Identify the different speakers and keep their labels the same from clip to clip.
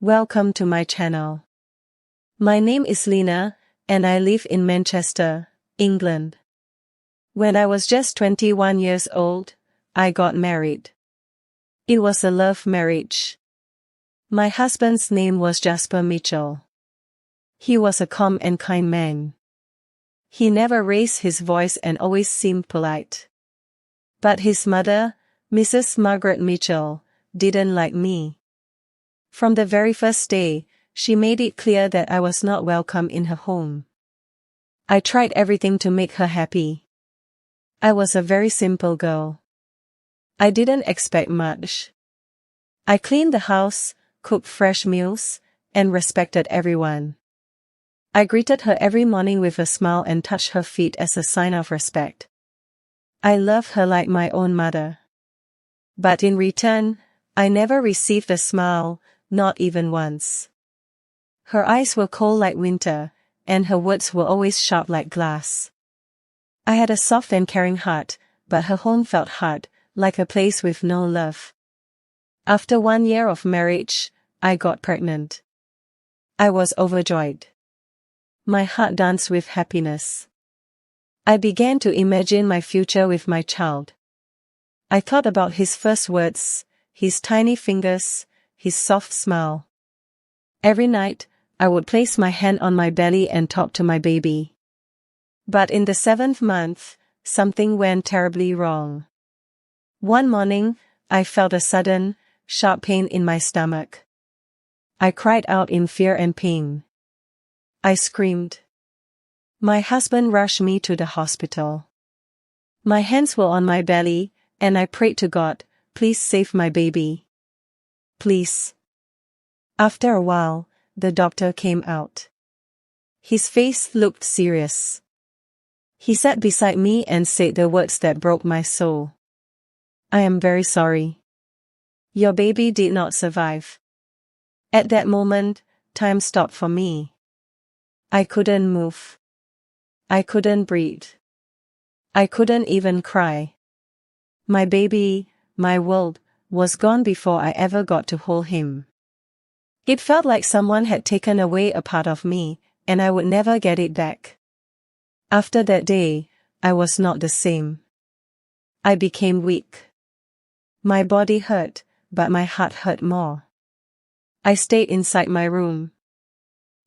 Speaker 1: Welcome to my channel. My name is Lena, and I live in Manchester, England. When I was just 21 years old, I got married. It was a love marriage. My husband's name was Jasper Mitchell. He was a calm and kind man. He never raised his voice and always seemed polite. But his mother, Mrs. Margaret Mitchell, didn't like me. From the very first day, she made it clear that I was not welcome in her home. I tried everything to make her happy. I was a very simple girl. I didn't expect much. I cleaned the house, cooked fresh meals, and respected everyone. I greeted her every morning with a smile and touched her feet as a sign of respect. I loved her like my own mother. But in return, I never received a smile, not even once. Her eyes were cold like winter, and her words were always sharp like glass. I had a soft and caring heart, but her home felt hard, like a place with no love. After 1 year of marriage, I got pregnant. I was overjoyed. My heart danced with happiness. I began to imagine my future with my child. I thought about his first words, his tiny fingers, his soft smile. Every night, I would place my hand on my belly and talk to my baby. But in the 7th month, something went terribly wrong. One morning, I felt a sudden, sharp pain in my stomach. I cried out in fear and pain. I screamed. My husband rushed me to the hospital. My hands were on my belly, and I prayed to God, "Please save my baby. Please." After a while, the doctor came out. His face looked serious. He sat beside me and said the words that broke my soul. "I am very sorry. Your baby did not survive." At that moment, time stopped for me. I couldn't move. I couldn't breathe. I couldn't even cry. My baby, my world, was gone before I ever got to hold him. It felt like someone had taken away a part of me, and I would never get it back. After that day, I was not the same. I became weak. My body hurt, but my heart hurt more. I stayed inside my room.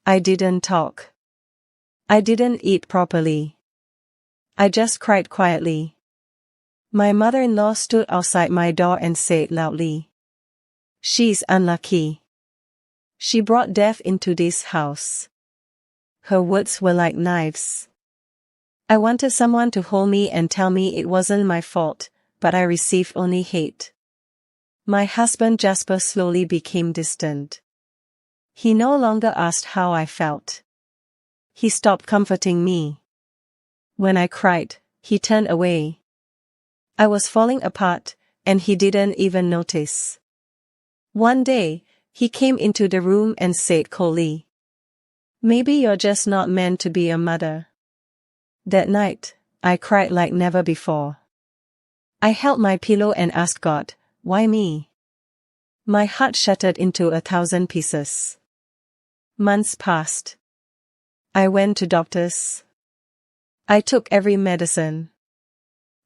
Speaker 1: I didn't talk. I didn't eat properly. I just cried quietly. My mother-in-law stood outside my door and said loudly, "She's unlucky. She brought death into this house." Her words were like knives. I wanted someone to hold me and tell me it wasn't my fault, but I received only hate. My husband Jasper slowly became distant. He no longer asked how I felt. He stopped comforting me. When I cried, he turned away. I was falling apart, and he didn't even notice. One day, he came into the room and said coldly, "Maybe you're just not meant to be a mother." That night, I cried like never before. I held my pillow and asked God, "Why me?" My heart shattered into 1,000 pieces. Months passed. I went to doctors. I took every medicine.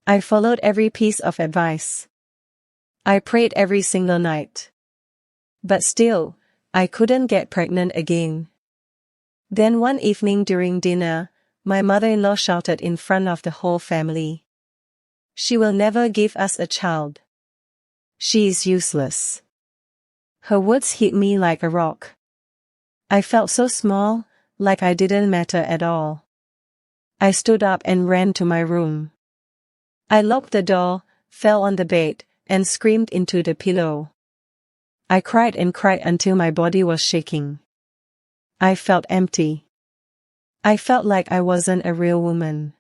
Speaker 1: I followed every piece of advice. I prayed every single night. But still, I couldn't get pregnant again. Then one evening during dinner, my mother-in-law shouted in front of the whole family, "She will never give us a child. She is useless." Her words hit me like a rock. I felt so small, like I didn't matter at all. I stood up and ran to my room. I locked the door, fell on the bed, and screamed into the pillow. I cried and cried until my body was shaking. I felt empty. I felt like I wasn't a real woman.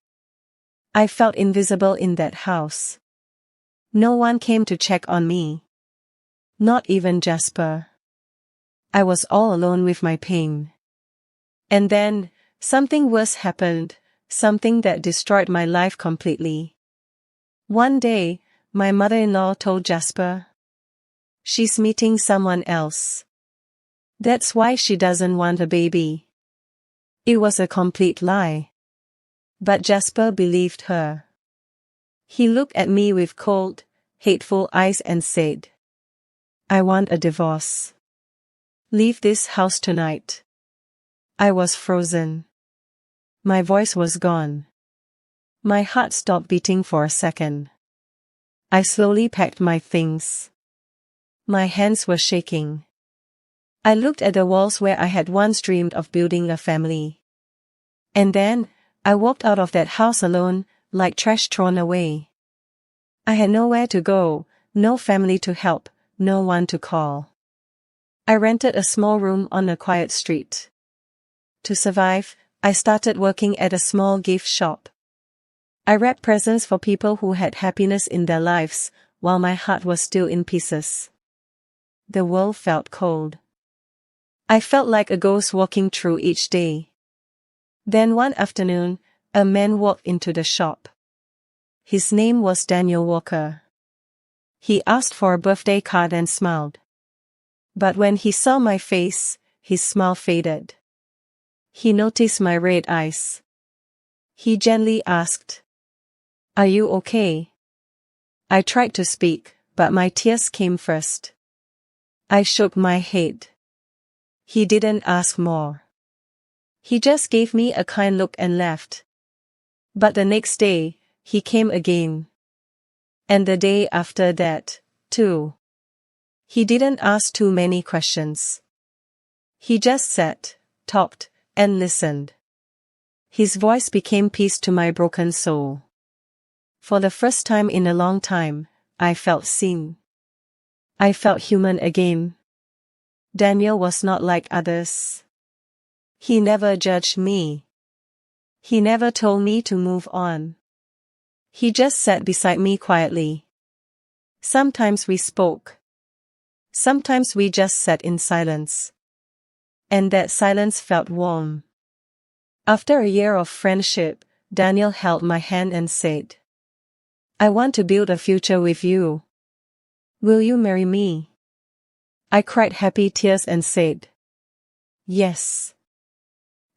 Speaker 1: I felt invisible in that house. No one came to check on me. Not even Jasper. I was all alone with my pain. And then, something worse happened, something that destroyed my life completely. One day, my mother-in-law told Jasper, "She's meeting someone else." That's why she doesn't want a baby. It was a complete lie. But Jasper believed her. He looked at me with cold, hateful eyes and said, "I want a divorce. Leave this house tonight." I was frozen. My voice was gone. My heart stopped beating for a second. I slowly packed my things. My hands were shaking. I looked at the walls where I had once dreamed of building a family. And then, I walked out of that house alone, like trash thrown away. I had nowhere to go, no family to help, no one to call. I rented a small room on a quiet street. To survive, I started working at a small gift shop. I wrapped presents for people who had happiness in their lives, while my heart was still in pieces. The world felt cold. I felt like a ghost walking through each day. Then one afternoon, a man walked into the shop. His name was Daniel Walker. He asked for a birthday card and smiled. But when he saw my face, his smile faded. He noticed my red eyes. He gently asked, "Are you okay?" I tried to speak, but my tears came first. I shook my head. He didn't ask more. He just gave me a kind look and left. But the next day, he came again. And the day after that, too. He didn't ask too many questions. He just sat, talked, and listened. His voice became peace to my broken soul. For the first time in a long time, I felt seen. I felt human again. Daniel was not like others. He never judged me. He never told me to move on. He just sat beside me quietly. Sometimes we spoke. Sometimes we just sat in silence. And that silence felt warm. After a year of friendship, Daniel held my hand and said, "I want to build a future with you. Will you marry me?" I cried happy tears and said, "Yes."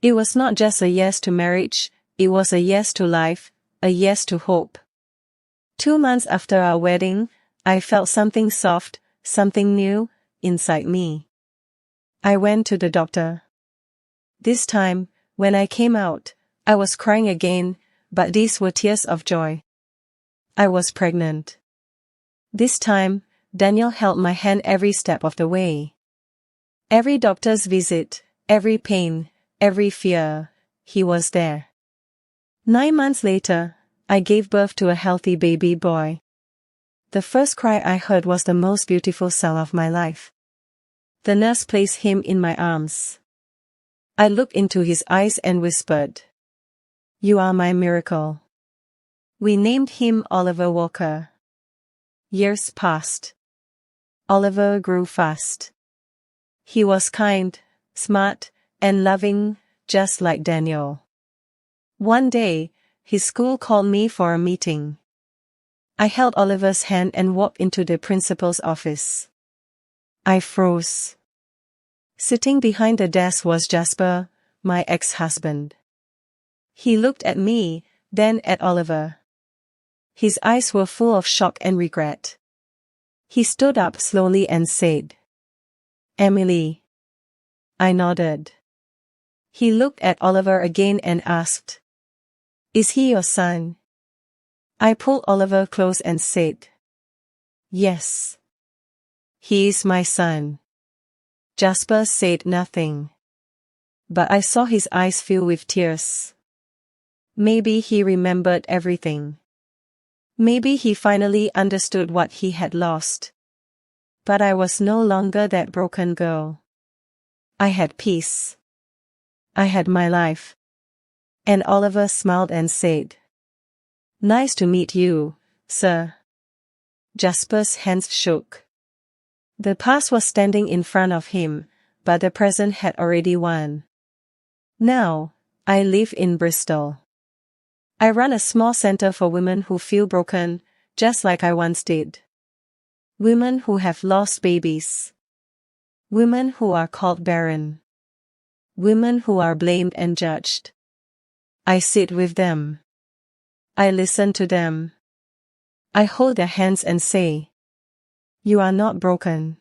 Speaker 1: It was not just a yes to marriage, it was a yes to life, a yes to hope. 2 months after our wedding, I felt something soft, something new, inside me. I went to the doctor. This time, when I came out, I was crying again, but these were tears of joy. I was pregnant. This time, Daniel held my hand every step of the way. Every doctor's visit, every pain, every fear, he was there. 9 months later, I gave birth to a healthy baby boy. The first cry I heard was the most beautiful sound of my life. The nurse placed him in my arms. I looked into his eyes and whispered, "You are my miracle." We named him Oliver Walker. Years passed. Oliver grew fast. He was kind, smart, and loving, just like Daniel. One day, his school called me for a meeting. I held Oliver's hand and walked into the principal's office. I froze. Sitting behind the desk was Jasper, my ex-husband. He looked at me, then at Oliver. His eyes were full of shock and regret. He stood up slowly and said, "Emily." I nodded. He looked at Oliver again and asked, "Is he your son?" I pulled Oliver close and said, "Yes. He is my son." Jasper said nothing. But I saw his eyes fill with tears. Maybe he remembered everything. Maybe he finally understood what he had lost. But I was no longer that broken girl. I had peace. I had my life. And Oliver smiled and said, "Nice to meet you, sir." Jasper's hands shook. The past was standing in front of him, but the present had already won. Now, I live in Bristol. I run a small center for women who feel broken, just like I once did. Women who have lost babies. Women who are called barren. Women who are blamed and judged. I sit with them. I listen to them. I hold their hands and say, "You are not broken.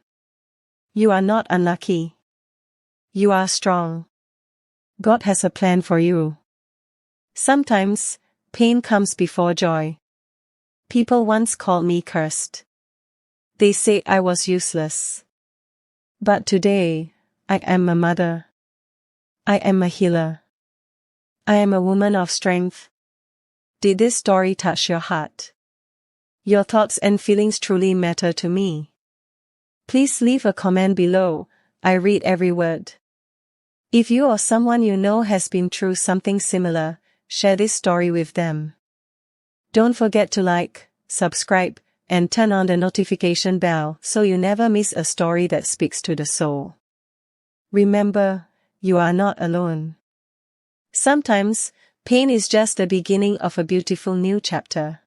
Speaker 1: You are not unlucky. You are strong. God has a plan for you." Sometimes, pain comes before joy. People once called me cursed. They say I was useless. But today, I am a mother. I am a healer. I am a woman of strength. Did this story touch your heart? Your thoughts and feelings truly matter to me. Please leave a comment below. I read every word. If you or someone you know has been through something similar, share this story with them. Don't forget to like, subscribe, and turn on the notification bell so you never miss a story that speaks to the soul. Remember, you are not alone. Sometimes, pain is just the beginning of a beautiful new chapter.